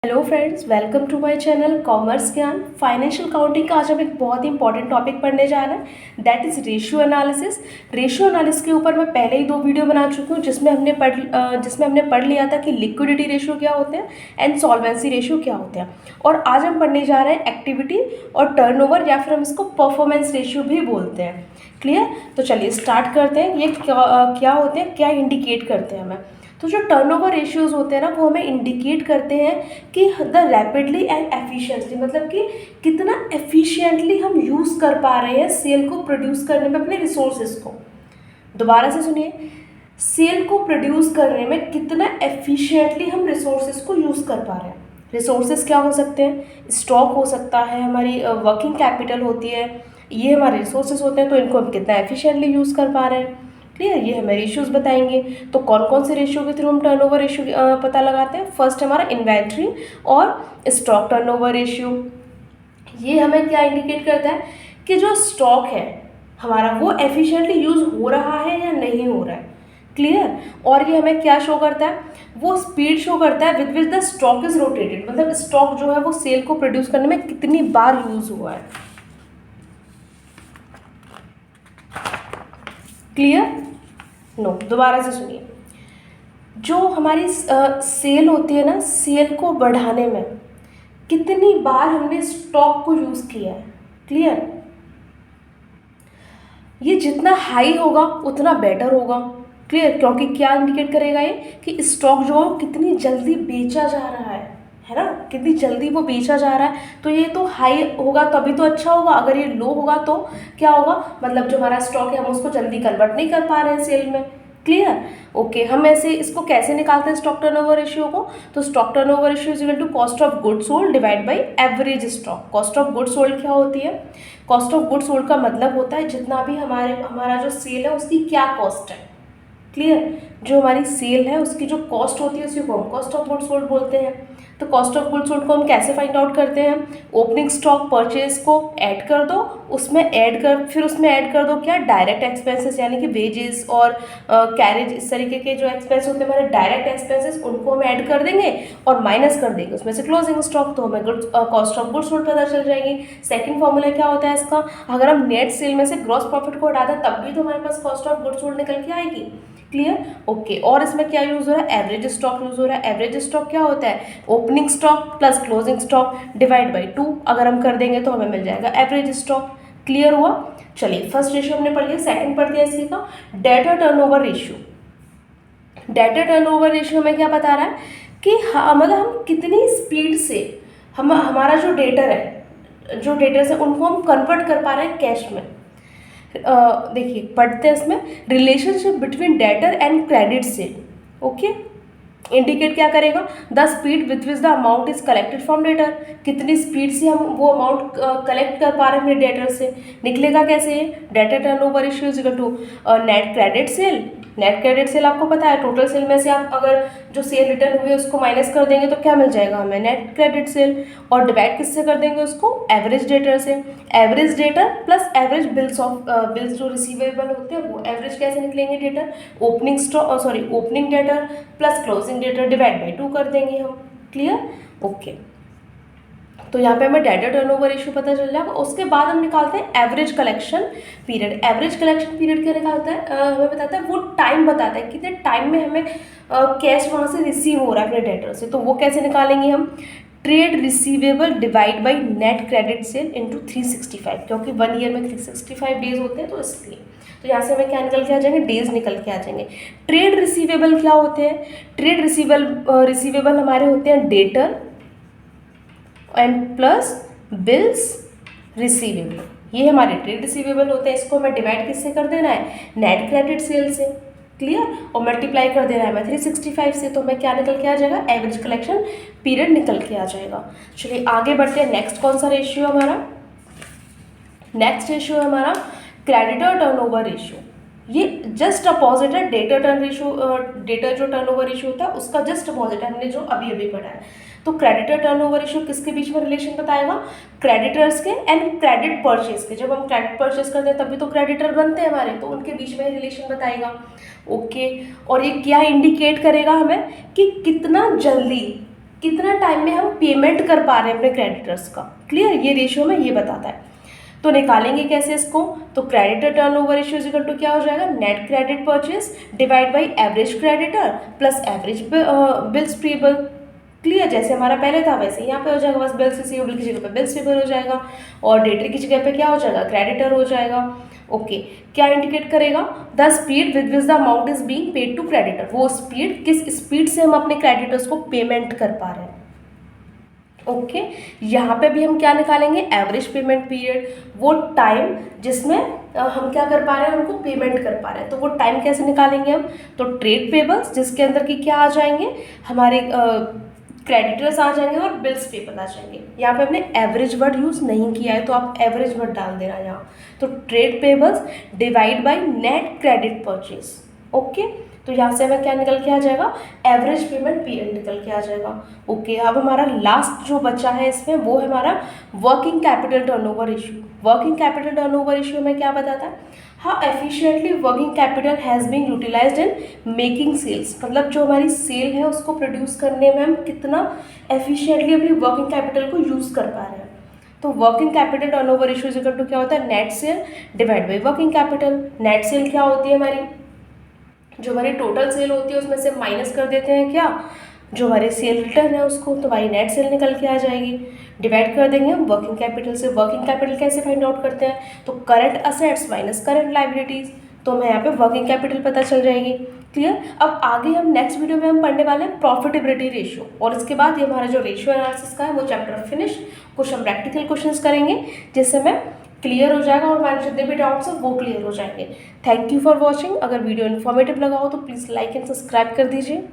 Hello friends, welcome to my channel commerce Gyan. Financial accounting का आज हम एक बहुत ही इंपॉर्टेंट टॉपिक पढ़ने जा रहे हैं, that is ratio analysis. Ratio analysis के ऊपर मैं पहले ही 2 वीडियो बना चुकी हूँ जिसमें हमने पढ़ लिया था कि लिक्विडिटी रेशियो क्या होते हैं एंड सॉल्वेंसी रेशियो क्या होते हैं। और आज हम पढ़ने जा रहे हैं एक्टिविटी और टर्नओवर, या फिर हम इसको परफॉर्मेंस रेशियो भी बोलते हैं। क्लियर? तो चलिए स्टार्ट करते हैं। ये क्या होते हैं, क्या इंडिकेट करते हैं हमें। तो जो टर्नओवर रेशियोज़ होते हैं ना, वो हमें इंडिकेट करते हैं कि द रैपिडली एंड एफिशिएंटली, मतलब कि कितना एफिशिएंटली हम यूज़ कर पा रहे हैं सेल को प्रोड्यूस करने में अपने रिसोर्सेज को। दोबारा से सुनिए, सेल को प्रोड्यूस करने में कितना एफिशिएंटली हम रिसोर्सेज को यूज़ कर पा रहे हैं। रिसोर्सेज क्या हो सकते हैं? स्टॉक हो सकता है, हमारी वर्किंग कैपिटल होती है, ये हमारे रिसोर्सेज होते हैं। तो इनको हम कितना एफिशिएंटली यूज़ कर पा रहे हैं। क्लियर? ये हमें रेशियोज बताएंगे। तो कौन कौन से रेशियो के थ्रू हम टर्नओवर रेशियो पता लगाते हैं? फर्स्ट हमारा इन्वेंट्री और स्टॉक टर्नओवर रेशियो। ये हमें क्या इंडिकेट करता है कि जो स्टॉक है हमारा वो एफिशिएंटली यूज हो रहा है या नहीं हो रहा है। क्लियर? और ये हमें क्या शो करता है? वो स्पीड शो करता है with which the stock is rotated, मतलब स्टॉक जो है वो सेल को प्रोड्यूस करने में कितनी बार यूज हुआ है। क्लियर? नो, दोबारा से सुनिए। जो हमारी सेल होती है ना, सेल को बढ़ाने में कितनी बार हमने स्टॉक को यूज़ किया है। क्लियर? ये जितना हाई होगा उतना बेटर होगा। क्लियर? क्योंकि क्या इंडिकेट करेगा ये कि स्टॉक जो है वो कितनी जल्दी बेचा जा रहा है ना, कितनी जल्दी वो बेचा जा रहा है। तो ये तो हाई होगा तभी तो अच्छा होगा, अगर ये लो होगा तो क्या होगा, मतलब जो हमारा स्टॉक है हम उसको जल्दी कन्वर्ट नहीं कर पा रहे हैं सेल में। क्लियर? ओके, हम ऐसे इसको कैसे निकालते हैं स्टॉक टर्नओवर रेशियो को? तो stock turnover ratio is equal to cost of goods sold divide by average stock. Cost of goods sold क्या होती है? कॉस्ट ऑफ गुड्स सोल्ड का मतलब होता है जितना भी हमारा जो सेल है उसकी क्या कॉस्ट है। क्लियर? जो हमारी सेल है उसकी जो कॉस्ट होती है उसी को हम कॉस्ट ऑफ गुड्स सोल्ड बोलते हैं। तो कॉस्ट ऑफ गुड्स सोल्ड को हम कैसे फाइंड आउट करते हैं? ओपनिंग स्टॉक परचेज को ऐड कर दो, फिर उसमें ऐड कर दो क्या, डायरेक्ट एक्सपेंसेस, यानी कि वेजेस और कैरेज, इस तरीके के जो एक्सपेंस होते हैं हमारे डायरेक्ट एक्सपेंसेस, उनको हम ऐड कर देंगे और माइनस कर देंगे उसमें से क्लोजिंग स्टॉक, तो हमें कॉस्ट ऑफ गुड्स सोल्ड पता चल जाएगी। सेकंड फॉर्मूला क्या होता है इसका? अगर हम नेट सेल में से ग्रॉस प्रॉफिट को हटा दें तब भी तो हमारे पास कॉस्ट ऑफ गुड्स सोल्ड निकल के आएगी। क्लियर? ओके, और इसमें क्या यूज हो रहा है? एवरेज स्टॉक यूज हो रहा है। एवरेज स्टॉक क्या होता है? Opening stock plus closing stock divide by 2 अगर हम कर देंगे तो हमें मिल जाएगा एवरेज स्टॉक। क्लियर हुआ? चलिए, फर्स्ट रेशियो हमने पढ़ लिया, सेकंड पढ़ लिया इसी का, debtor turnover ratio. Debtor turnover ratio में क्या बता रहा है कि मतलब हम कितनी स्पीड से हमारा जो डेटर्स है उनको हम कन्वर्ट कर पा रहे हैं कैश में। देखिए पढ़ते हैं इसमें, relationship between debtor and credit sale. Okay, indicate क्या करेगा? The speed with which the amount is collected from debtor, कितनी स्पीड से हम वो अमाउंट कलेक्ट कर पा रहे हैं अपने डेटर से। निकलेगा कैसे? Debtor turnover ratio is equal to net credit sale. Net credit sale आपको पता है, टोटल सेल में से आप अगर जो सेल रिटर्न हुई है उसको माइनस कर देंगे तो क्या मिल जाएगा हमें? Net credit cell. और डिवाइड किससे कर देंगे उसको? एवरेज डेटर से। Average debtor plus average bills जो रिसीवेबल होते हैं वो एवरेज कैसे निकलेंगे? Debtor opening debtor plus closing debtor divide by 2 कर देंगे हम। क्लियर? ओके, तो यहाँ पे हमें डेटर टर्नओवर रेशियो पता चल जाएगा। उसके बाद हम निकालते हैं average collection period. Average collection period क्या निकालता है? हमें बताता है, वो टाइम बताता है कितने टाइम में हमें कैश वहाँ से रिसीव हो रहा है अपने डेटर से। तो वो कैसे निकालेंगे हम? Trade receivable divide by net credit cell into 365, क्योंकि 1 ईयर में 365 डेज होते हैं तो इसलिए। तो यहाँ से हमें क्या निकल के आ जाएंगे? डेज निकल के आ जाएंगे। ट्रेड रिसीवेबल क्या होते हैं? ट्रेड रिसीवेबल हमारे होते हैं debtor and plus bills receivable, ये हमारे ट्रेड रिसीवेबल होते हैं। इसको हमें डिवाइड किससे कर देना है? नेट क्रेडिट सेल से। क्लियर? और मल्टीप्लाई कर देना है हमें 365 से, तो हमें क्या निकल के आ जाएगा? एवरेज कलेक्शन पीरियड निकल के आ जाएगा। चलिए आगे बढ़ते हैं। नेक्स्ट कौन सा रेशियो हमारा? नेक्स्ट रेशियो है हमारा क्रेडिटर टर्नओवर रेशियो। ये जस्ट अपोजिट है डेटर टर्न रेशियो। डेटर जो टर्नओवर रेशियो होता है उसका जस्ट अपोजिट है, हमने जो अभी अभी पढ़ा है। तो क्रेडिटर टर्नओवर रेशियो किसके बीच में रिलेशन बताएगा? क्रेडिटर्स के एंड क्रेडिट परचेज के। जब हम क्रेडिट परचेज करते हैं तभी तो क्रेडिटर बनते हैं हमारे, तो उनके बीच में रिलेशन बताएगा। ओके, और ये क्या इंडिकेट करेगा हमें कि कितना जल्दी कितना टाइम में हम पेमेंट कर पा रहे हैं अपने क्रेडिटर्स का। क्लियर, ये रेशियो में ये बताता है। तो निकालेंगे कैसे इसको, तो creditor turnover ratio is equal to क्या हो जाएगा, net credit purchase divide by average creditor plus average bills payable. Clear, जैसे हमारा पहले था वैसे यहाँ पे हो जाएगा, बस बिल्स रिसीवेबल की जगह पे बिल्स पेबल हो जाएगा और डेटर की जगह पे क्या हो जाएगा, क्रेडिटर हो जाएगा। ओके, क्या इंडिकेट करेगा, the speed with which the amount is being paid to creditor, वो स्पीड, किस स्पीड से हम अपने क्रेडिटर्स को पेमेंट कर पा रहे हैं। ओके, यहाँ पे भी हम क्या निकालेंगे, एवरेज पेमेंट पीरियड, वो टाइम जिसमें हम क्या कर पा रहे हैं, उनको पेमेंट कर पा रहे हैं। तो वो टाइम कैसे निकालेंगे हम, तो ट्रेड पेबल्स जिसके अंदर की क्या आ जाएंगे, हमारे क्रेडिटर्स आ जाएंगे और बिल्स पेबल आ जाएंगे। यहाँ पे हमने एवरेज वर्ड यूज़ नहीं किया है तो आप एवरेज वर्ड डाल देना यहाँ। तो trade payables divide by net credit purchase. Okay, तो यहाँ से हमें क्या निकल के आ जाएगा, एवरेज पेमेंट पीरियड निकल के आ जाएगा। ओके, अब हमारा लास्ट जो बचा है इसमें वो है हमारा working capital turnover ratio. Working capital turnover ratio में क्या बताता है, how efficiently working capital has been utilised in making sales, मतलब जो हमारी सेल है उसको प्रोड्यूस करने में हम कितना एफिशिएंटली अपनी वर्किंग कैपिटल को यूज़ कर पा रहे हैं। तो working capital turnover ratio is equal to क्या होता है, net sale divide by working capital. Net sale क्या होती है हमारी, जो हमारी टोटल सेल होती है उसमें से माइनस कर देते हैं क्या, जो हमारे सेल रिटर्न है उसको, तो हमारी नेट सेल निकल के आ जाएगी। डिवाइड कर देंगे हम वर्किंग कैपिटल से। वर्किंग कैपिटल कैसे फाइंड आउट करते हैं, तो current assets minus current liabilities, तो हमें यहाँ पे वर्किंग कैपिटल पता चल जाएगी। क्लियर, अब आगे हम नेक्स्ट वीडियो में हम पढ़ने वाले हैं प्रॉफिटेबिलिटी रेशियो, और इसके बाद ये हमारा जो रेशियो एनालिसिस का है वो चैप्टर फिनिश। कुछ हम प्रैक्टिकल क्वेश्चंस करेंगे जिससे हमें क्लियर हो जाएगा और हमारे जितने भी डाउट्स हैं वो क्लियर हो जाएंगे। Thank you for watching. अगर वीडियो इन्फॉर्मेटिव लगा हो तो प्लीज़ लाइक एंड सब्सक्राइब कर दीजिए।